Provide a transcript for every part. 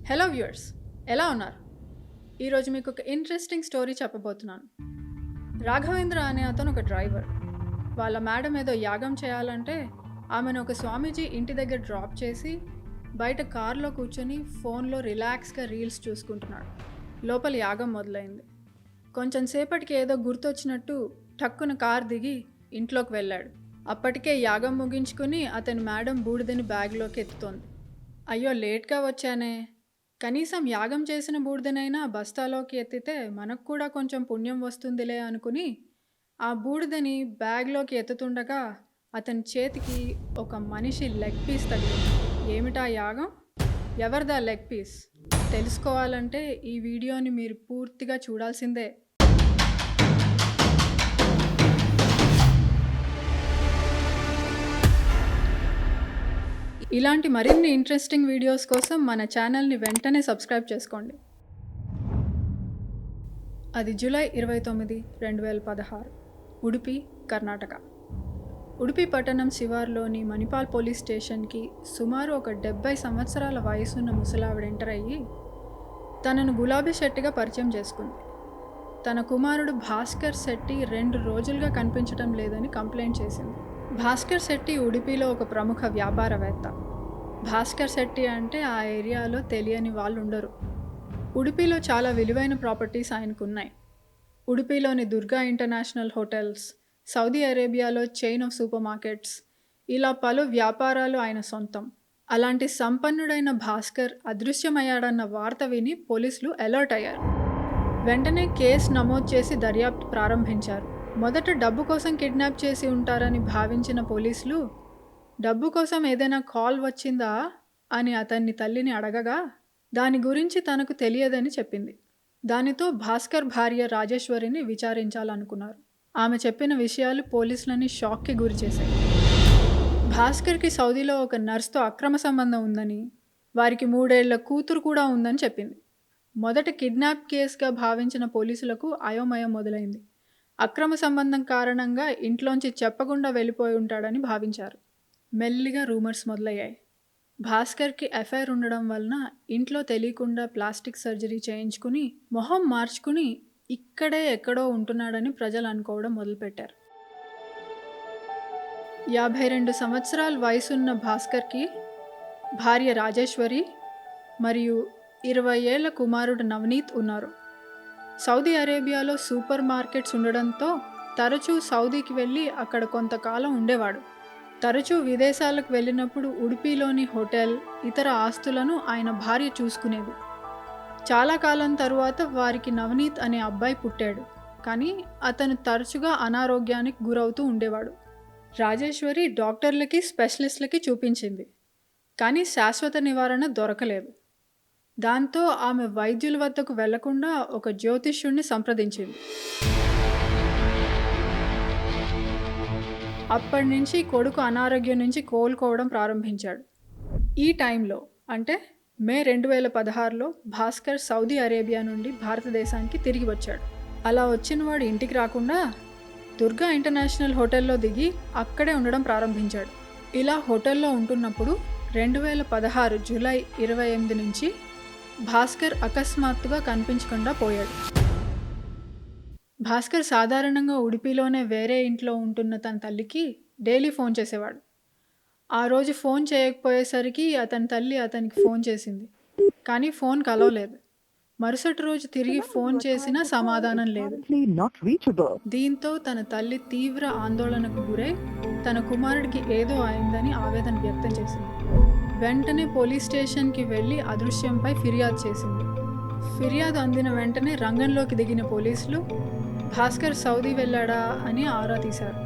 Hello viewers, ఎలా ఉన్నారు? ఈరోజు మీకు ఒక ఇంట్రెస్టింగ్ స్టోరీ చెప్పబోతున్నాను. రాఘవేంద్ర అనే అతను ఒక డ్రైవర్. వాళ్ళ మేడం ఏదో యాగం చేయాలంటే ఆమెను ఒక స్వామీజీ ఇంటి దగ్గర డ్రాప్ చేసి బయట కార్లో కూర్చొని ఫోన్లో రిలాక్స్గా రీల్స్ చూసుకుంటున్నాడు. లోపల యాగం మొదలైంది. కొంచెం సేపటికి ఏదో గుర్తొచ్చినట్టు టక్కున కార్ దిగి ఇంట్లోకి వెళ్ళాడు. అప్పటికే యాగం ముగించుకుని అతని మేడం బూడిదని బ్యాగ్లోకి ఎత్తుతోంది. అయ్యో, లేట్గా వచ్చానే, కనీసం యాగం చేసిన బూడిదనైనా బస్తాలోకి ఎత్తితే మనకు కూడా కొంచెం పుణ్యం వస్తుందిలే అనుకుని ఆ బూడిదని బ్యాగ్లోకి ఎత్తుతుండగా అతని చేతికి ఒక మనిషి లెగ్ పీస్ తగిలింది. ఏమిటా యాగం? ఎవరిదా లెగ్ పీస్? తెలుసుకోవాలంటే ఈ వీడియోని మీరు పూర్తిగా చూడాల్సిందే. ఇలాంటి మరిన్ని ఇంట్రెస్టింగ్ వీడియోస్ కోసం మన ఛానల్ని వెంటనే సబ్స్క్రైబ్ చేసుకోండి. అది జూలై 29, 2016, ఉడుపి, కర్ణాటక. ఉడుపి పట్టణం శివార్లోని మణిపాల్ పోలీస్ స్టేషన్కి సుమారు ఒక 70 సంవత్సరాల వయసున్న ముసలావిడ ఎంటర్ అయ్యి తనను గులాబీ శెట్టిగా పరిచయం చేసుకుంది. తన కుమారుడు భాస్కర్ శెట్టి 2 రోజులుగా కనిపించడం లేదని కంప్లైంట్ చేసింది. భాస్కర్ శెట్టి ఉడిపిలో ఒక ప్రముఖ వ్యాపారవేత్త. భాస్కర్ శెట్టి అంటే ఆ ఏరియాలో తెలియని వాళ్ళు ఉండరు. ఉడిపిలో చాలా విలువైన ప్రాపర్టీస్ ఆయనకున్నాయి. ఉడిపిలోని దుర్గా ఇంటర్నేషనల్ హోటల్స్, సౌదీ అరేబియాలో చైన్ ఆఫ్ సూపర్ మార్కెట్స్, ఇలా పలు వ్యాపారాలు ఆయన సొంతం. అలాంటి సంపన్నుడైన భాస్కర్ అదృశ్యమయ్యాడన్న వార్త విని పోలీసులు అలర్ట్ అయ్యారు. వెంటనే కేసు నమోదు చేసి దర్యాప్తు ప్రారంభించారు. మొదట డబ్బు కోసం కిడ్నాప్ చేసి ఉంటారని భావించిన పోలీసులు డబ్బు కోసం ఏదైనా కాల్ వచ్చిందా అని అతన్ని తల్లిని అడగగా దాని గురించి తనకు తెలియదని చెప్పింది. దానితో భాస్కర్ భార్య రాజేశ్వరిని విచారించాలనుకున్నారు. ఆమె చెప్పిన విషయాలు పోలీసులని షాక్కి గురి చేశాయి. భాస్కర్కి సౌదీలో ఒక నర్స్తో అక్రమ సంబంధం ఉందని, వారికి 3 ఏళ్ల కూతురు కూడా ఉందని చెప్పింది. మొదట కిడ్నాప్ కేసుగా భావించిన పోలీసులకు అయోమయం మొదలైంది. అక్రమ సంబంధం కారణంగా ఇంట్లోంచి చెప్పకుండా వెళ్ళిపోయి ఉంటాడని భావించారు. మెల్లిగా రూమర్స్ మొదలయ్యాయి. భాస్కర్కి ఎఫ్ఐఆర్ ఉండడం వలన ఇంట్లో తెలియకుండా ప్లాస్టిక్ సర్జరీ చేయించుకుని మొహం మార్చుకుని ఇక్కడే ఎక్కడో ఉంటున్నాడని ప్రజలు అనుకోవడం మొదలుపెట్టారు. 52 సంవత్సరాల వయసున్న భాస్కర్కి భార్య రాజేశ్వరి మరియు 20 ఏళ్ల కుమారుడు నవనీత్ ఉన్నారు. సౌదీ అరేబియాలో సూపర్ మార్కెట్స్ ఉండడంతో తరచూ సౌదీకి వెళ్ళి అక్కడ కొంతకాలం ఉండేవాడు. తరచూ విదేశాలకు వెళ్ళినప్పుడు ఉడిపిలోని హోటల్, ఇతర ఆస్తులను ఆయన భార్య చూసుకునేది. చాలా కాలం తరువాత వారికి నవనీత్ అనే అబ్బాయి పుట్టాడు. కానీ అతను తరచుగా అనారోగ్యానికి గురవుతూ ఉండేవాడు. రాజేశ్వరి డాక్టర్లకి, స్పెషలిస్టులకి చూపించింది. కానీ శాశ్వత నివారణ దొరకలేదు. దాంతో ఆమె వైద్యుల వద్దకు వెళ్లకుండా ఒక జ్యోతిష్యుణ్ణి సంప్రదించింది. అప్పటి నుంచి కొడుకు అనారోగ్యం నుంచి కోలుకోవడం ప్రారంభించాడు. ఈ టైంలో అంటే మే 2016లో భాస్కర్ సౌదీ అరేబియా నుండి భారతదేశానికి తిరిగి వచ్చాడు. అలా వచ్చినవాడు ఇంటికి రాకుండా దుర్గా ఇంటర్నేషనల్ హోటల్లో దిగి అక్కడే ఉండడం ప్రారంభించాడు. ఇలా హోటల్లో ఉంటున్నప్పుడు 2016 జూలై 28 నుంచి భాస్కర్ అకస్మాత్తుగా కనిపించకుండా పోయాడు. భాస్కర్ సాధారణంగా ఉడిపిలోనే వేరే ఇంట్లో ఉంటున్న తన తల్లికి డైలీ ఫోన్ చేసేవాడు. ఆ రోజు ఫోన్ చేయకపోయేసరికి అతని తల్లి అతనికి ఫోన్ చేసింది. కానీ ఫోన్ కలవలేదు. మరుసటి రోజు తిరిగి ఫోన్ చేసినా సమాధానం లేదు. దీంతో తన తల్లి తీవ్ర ఆందోళనకు గురై తన కుమారుడికి ఏదో అయిందని ఆవేదన వ్యక్తం చేసింది. వెంటనే పోలీస్ స్టేషన్కి వెళ్ళి అదృశ్యంపై ఫిర్యాదు చేసింది. ఫిర్యాదు అందిన వెంటనే రంగంలోకి దిగిన పోలీసులు భాస్కర్ సౌదీ వెళ్ళాడా అని ఆరా తీశారు.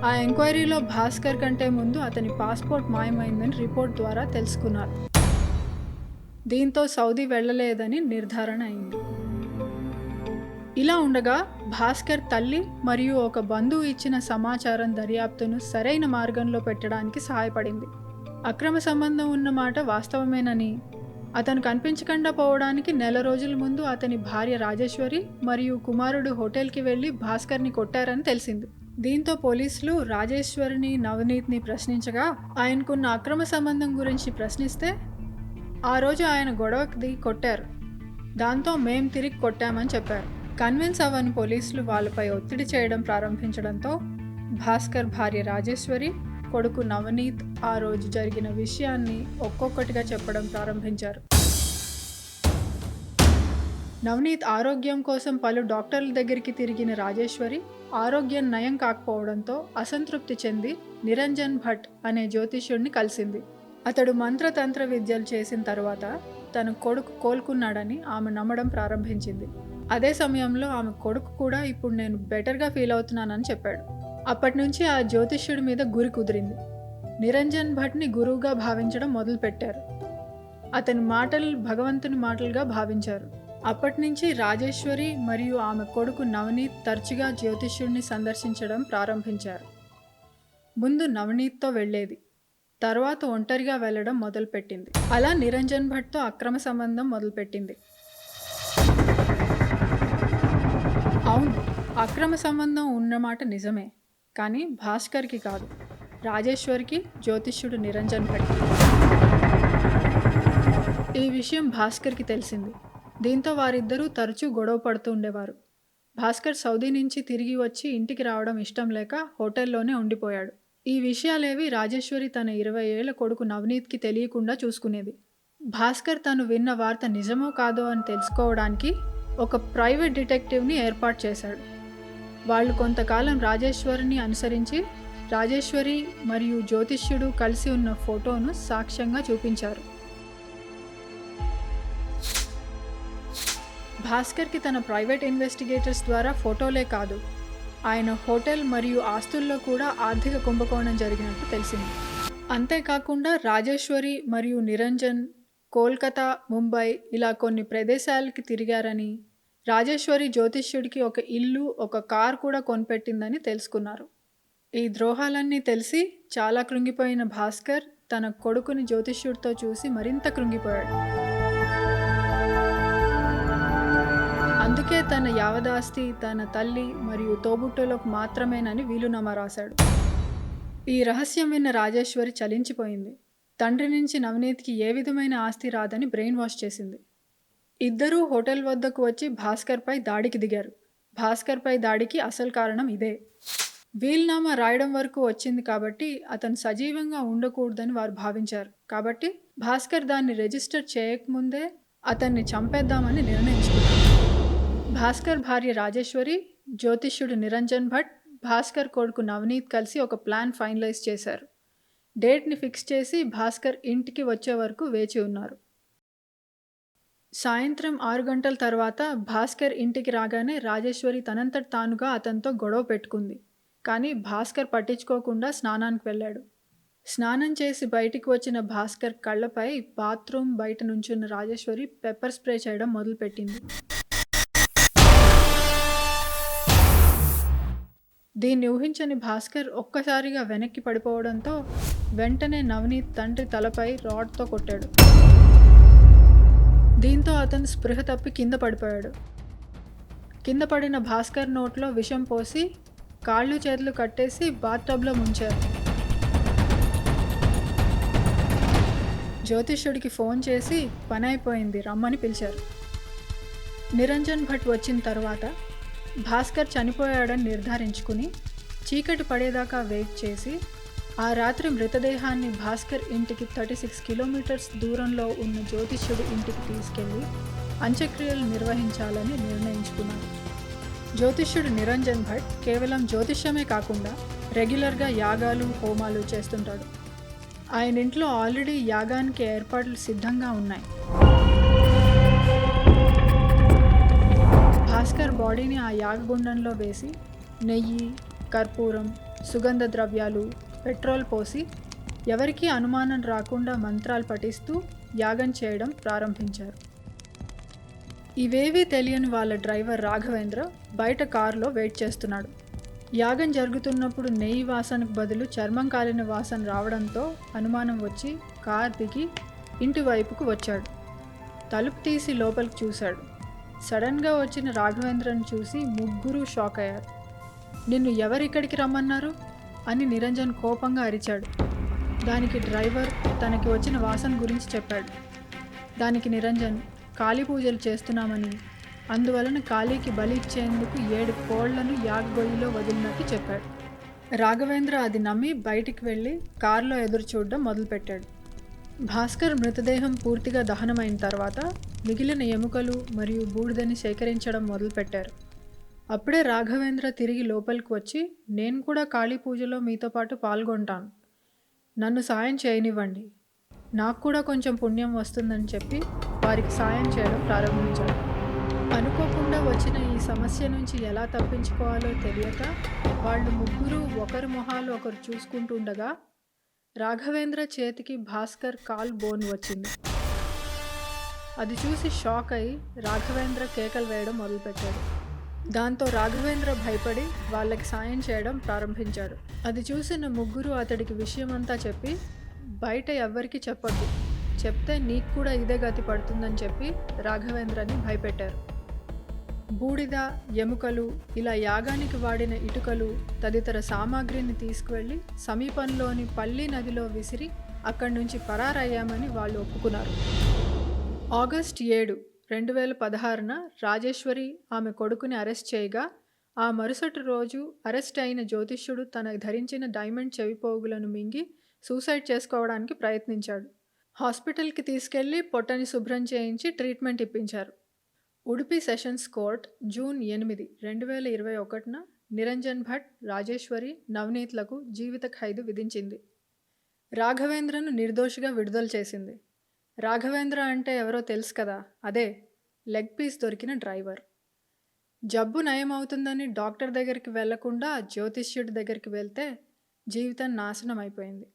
ఆ ఎంక్వైరీలో భాస్కర్ కంటే ముందు అతని పాస్పోర్ట్ మాయమైందని రిపోర్ట్ ద్వారా తెలుసుకున్నారు. దీంతో సౌదీ వెళ్ళలేదని నిర్ధారణ అయింది. ఇలా ఉండగా భాస్కర్ తల్లి మరియు ఒక బంధువు ఇచ్చిన సమాచారం దర్యాప్తును సరైన మార్గంలో పెట్టడానికి సహాయపడింది. అక్రమ సంబంధం ఉన్నమాట వాస్తవమేనని, అతను కనిపించకుండా పోవడానికి 1 నెల రోజుల ముందు అతని భార్య రాజేశ్వరి మరియు కుమారుడు హోటల్కి వెళ్ళి భాస్కర్ని కొట్టారని తెలిసింది. దీంతో పోలీసులు రాజేశ్వరిని, నవనీత్ని ప్రశ్నించగా ఆయనకున్న అక్రమ సంబంధం గురించి ప్రశ్నిస్తే ఆ రోజు ఆయన గొడవకి కొట్టారు, దాంతో మేం తిరిగి కొట్టామని చెప్పారు. కన్విన్స్ అవ్వని పోలీసులు వాళ్ళపై ఒత్తిడి చేయడం ప్రారంభించడంతో భాస్కర్ భార్య రాజేశ్వరి, కొడుకు నవనీత్ ఆ రోజు జరిగిన విషయాన్ని ఒక్కొక్కటిగా చెప్పడం ప్రారంభించారు. నవనీత్ ఆరోగ్యం కోసం పలు డాక్టర్ల దగ్గరికి తిరిగిన రాజేశ్వరి ఆరోగ్యం నయం కాకపోవడంతో అసంతృప్తి చెంది నిరంజన్ భట్ అనే జ్యోతిష్యుడిని కలిసింది. అతడు మంత్రతంత్ర విద్యలు చేసిన తర్వాత తన కొడుకు కోలుకున్నాడని ఆమె నమ్మడం ప్రారంభించింది. అదే సమయంలో ఆమె కొడుకు కూడా ఇప్పుడు నేను బెటర్గా ఫీల్ అవుతున్నానని చెప్పాడు. అప్పటి నుంచి ఆ జ్యోతిష్యుడి మీద గురి కుదిరింది. నిరంజన్ భట్ని గురువుగా భావించడం మొదలుపెట్టారు. అతని మాటలు భగవంతుని మాటలుగా భావించారు. అప్పటి నుంచి రాజేశ్వరి మరియు ఆమె కొడుకు నవనీత్ తరచుగా జ్యోతిష్యుడిని సందర్శించడం ప్రారంభించారు. ముందు నవనీత్తో వెళ్ళేది, తర్వాత ఒంటరిగా వెళ్ళడం మొదలుపెట్టింది. అలా నిరంజన్ భట్తో అక్రమ సంబంధం మొదలుపెట్టింది. అవును, అక్రమ సంబంధం ఉన్నమాట నిజమే, కానీ భాస్కర్కి కాదు, రాజేశ్వరికి జ్యోతిష్యుడు నిరంజన్ భట్. ఈ విషయం భాస్కర్కి తెలిసింది. దీంతో వారిద్దరూ తరచూ గొడవ పడుతూ ఉండేవారు. భాస్కర్ సౌదీ నుంచి తిరిగి వచ్చి ఇంటికి రావడం ఇష్టం లేక హోటల్లోనే ఉండిపోయాడు. ఈ విషయాలేవి రాజేశ్వరి తన 20 ఏళ్ల కొడుకు నవనీత్కి తెలియకుండా చూసుకునేది. భాస్కర్ తను విన్న వార్త నిజమో కాదో అని తెలుసుకోవడానికి ఒక ప్రైవేట్ డిటెక్టివ్ని ఏర్పాటు చేశాడు. వాళ్ళు కొంతకాలం రాజేశ్వరిని అనుసరించి రాజేశ్వరి మరియు జ్యోతిష్యుడు కలిసి ఉన్న ఫోటోను సాక్ష్యంగా చూపించారు. భాస్కర్కి తన ప్రైవేట్ ఇన్వెస్టిగేటర్స్ ద్వారా ఫోటోలే కాదు, ఆయన హోటల్ మరియు ఆస్తుల్లో కూడా ఆర్థిక కుంభకోణం జరిగినట్టు తెలిసింది. అంతేకాకుండా రాజేశ్వరి మరియు నిరంజన్ కోల్కతా, ముంబై ఇలా కొన్ని ప్రదేశాలకి తిరిగారని, రాజేశ్వరి జ్యోతిష్యుడికి ఒక ఇల్లు, ఒక కార్ కూడా కొనిపెట్టిందని తెలుసుకున్నారు. ఈ ద్రోహాలన్నీ తెలిసి చాలా కృంగిపోయిన భాస్కర్ తన కొడుకుని జ్యోతిష్యుడితో చూసి మరింత కృంగిపోయాడు. అందుకే తన యావదాస్తి తన తల్లి మరియు తోబుట్టులకు మాత్రమేనని వీలునామా రాశాడు. ఈ రహస్యం విన్న రాజేశ్వరి చలించిపోయింది. తండ్రి నుంచి నవనీత్కి ఏ విధమైన ఆస్తి రాదని బ్రెయిన్ వాష్ చేసింది. ఇద్దరూ హోటల్ వద్దకు వచ్చి భాస్కర్పై దాడికి దిగారు. భాస్కర్పై దాడికి అసలు కారణం ఇదే. వీలునామా రాయడం వరకు వచ్చింది కాబట్టి అతను సజీవంగా ఉండకూడదని వారు భావించారు. కాబట్టి భాస్కర్ దాన్ని రిజిస్టర్ చేయకముందే అతన్ని చంపేద్దామని నిర్ణయించుకున్నారు. భాస్కర్ భార్య రాజేశ్వరి, జ్యోతిష్యుడు నిరంజన్ భట్, భాస్కర్ కొడుకు నవనీత్ కలిసి ఒక ప్లాన్ ఫైనలైజ్ చేశారు. డేట్ని ఫిక్స్ చేసి భాస్కర్ ఇంటికి వచ్చే వరకు వేచి ఉన్నారు. సాయంత్రం 6 గంటల తర్వాత భాస్కర్ ఇంటికి రాగానే రాజేశ్వరి తనంతట తానుగా అతనితో గొడవ పెట్టుకుంది. కానీ భాస్కర్ పట్టించుకోకుండా స్నానానికి వెళ్ళాడు. స్నానం చేసి బయటికి వచ్చిన భాస్కర్ కళ్ళపై బాత్రూమ్ బయట నుంచున్న రాజేశ్వరి పెప్పర్ స్ప్రే చేయడం మొదలుపెట్టింది. దీన్ని ఊహించని భాస్కర్ ఒక్కసారిగా వెనక్కి పడిపోవడంతో వెంటనే నవనీత్ తండ్రి తలపై రాడ్తో కొట్టాడు. దీంతో అతను స్పృహ తప్పి కింద పడిపోయాడు. కింద పడిన భాస్కర్ నోట్లో విషం పోసి కాళ్ళు చేతులు కట్టేసి బాత్టబ్లో ముంచారు. జ్యోతిష్యుడికి ఫోన్ చేసి పని అయిపోయింది రమ్మని పిలిచారు. నిరంజన్ భట్ వచ్చిన తర్వాత భాస్కర్ చనిపోయాడని నిర్ధారించుకుని చీకటి పడేదాకా వెయిట్ చేసి ఆ రాత్రి మృతదేహాన్ని భాస్కర్ ఇంటికి 36 కిలోమీటర్స్ దూరంలో ఉన్న జ్యోతిష్యుడి ఇంటికి తీసుకెళ్లి అంత్యక్రియలు నిర్వహించాలని నిర్ణయించుకున్నారు. జ్యోతిష్యుడు నిరంజన్ భట్ కేవలం జ్యోతిష్యమే కాకుండా రెగ్యులర్గా యాగాలు, హోమాలు చేస్తుంటాడు. ఆయన ఇంట్లో ఆల్రెడీ యాగానికి ఏర్పాట్లు సిద్ధంగా ఉన్నాయి. భాస్కర్ బాడీని ఆ యాగగుండంలో వేసి నెయ్యి, కర్పూరం, సుగంధ ద్రవ్యాలు, పెట్రోల్ పోసి ఎవరికీ అనుమానం రాకుండా మంత్రాలు పఠిస్తూ యాగం చేయడం ప్రారంభించారు. ఇవేవీ తెలియని వాళ్ళ డ్రైవర్ రాఘవేంద్ర బయట కారులో వెయిట్ చేస్తున్నాడు. యాగం జరుగుతున్నప్పుడు నెయ్యి వాసనకు బదులు చర్మం కాలిన వాసన రావడంతో అనుమానం వచ్చి కార్ దిగి ఇంటి వైపుకు వచ్చాడు. తలుపు తీసి లోపలికి చూశాడు. సడన్గా వచ్చిన రాఘవేంద్రను చూసి ముగ్గురు షాక్ అయ్యారు. నిన్ను ఎవరిక్కడికి రమ్మన్నారు అని నిరంజన్ కోపంగా అరిచాడు. దానికి డ్రైవర్ తనకి వచ్చిన వాసన గురించి చెప్పాడు. దానికి నిరంజన్ కాళీ పూజలు చేస్తున్నామని, అందువలన కాళీకి బలి ఇచ్చేందుకు 7 కోళ్లను యాగగొయ్యిలో వదిలినట్టు చెప్పాడు. రాఘవేంద్ర అది నమ్మి బయటికి వెళ్ళి కారులో ఎదురు చూడడం మొదలుపెట్టాడు. భాస్కర్ మృతదేహం పూర్తిగా దహనమైన తర్వాత మిగిలిన ఎముకలు మరియు బూడిదని సేకరించడం మొదలుపెట్టారు. అప్పుడే రాఘవేంద్ర తిరిగి లోపలికి వచ్చి, నేను కూడా కాళీ పూజలో మీతో పాటు పాల్గొంటాను, నన్ను సాయం చేయనివ్వండి, నాకు కూడా కొంచెం పుణ్యం వస్తుందని చెప్పి వారికి సాయం చేయడం ప్రారంభించాడు. అనుకోకుండా వచ్చిన ఈ సమస్య నుంచి ఎలా తప్పించుకోవాలో తెలియక వాళ్ళు ముగ్గురు ఒకరి మొహాలు ఒకరు చూసుకుంటుండగా రాఘవేంద్ర చేతికి భాస్కర్ కాల్ బోన్ వచ్చింది. అది చూసి షాక్ అయి రాఘవేంద్ర కేకలు వేయడం మొదలుపెట్టాడు. దాంతో రాఘవేంద్ర భయపడి వాళ్ళకి సాయం చేయడం ప్రారంభించాడు. అది చూసిన ముగ్గురు అతడికి విషయమంతా చెప్పి, బయట ఎవ్వరికీ చెప్పొద్దు, చెప్తే నీకు కూడా ఇదే గతి పడుతుందని చెప్పి రాఘవేంద్రని భయపెట్టారు. బూడిద, ఎముకలు, ఇలా యాగానికి వాడిన ఇటుకలు తదితర సామాగ్రిని తీసుకువెళ్ళి సమీపంలోని పల్లి నదిలో విసిరి అక్కడి నుంచి పరారయ్యామని వాళ్ళు ఒప్పుకున్నారు. ఆగస్ట్ 7, 2016న రాజేశ్వరి ఆమె కొడుకుని అరెస్ట్ చేయగా, ఆ మరుసటి రోజు అరెస్ట్ అయిన జ్యోతిష్యుడు తన ధరించిన డైమండ్ చెవిపోగులను మింగి సూసైడ్ చేసుకోవడానికి ప్రయత్నించాడు. హాస్పిటల్కి తీసుకెళ్లి పొట్టని శుభ్రం చేయించి ట్రీట్మెంట్ ఇప్పించారు. ఉడుపి సెషన్స్ కోర్ట్ జూన్ 8, 2021న నిరంజన్ భట్, రాజేశ్వరి, నవనీత్లకు జీవిత ఖైదు విధించింది. రాఘవేంద్రను నిర్దోషిగా విడుదల చేసింది. రాఘవేంద్ర అంటే ఎవరో తెలుసు కదా, అదే లెగ్ పీస్ దొరికిన డ్రైవర్. జబ్బు నయమవుతుందని డాక్టర్ దగ్గరికి వెళ్లకుండా జ్యోతిష్యుడి దగ్గరికి వెళ్తే జీవితం నాశనం అయిపోయింది.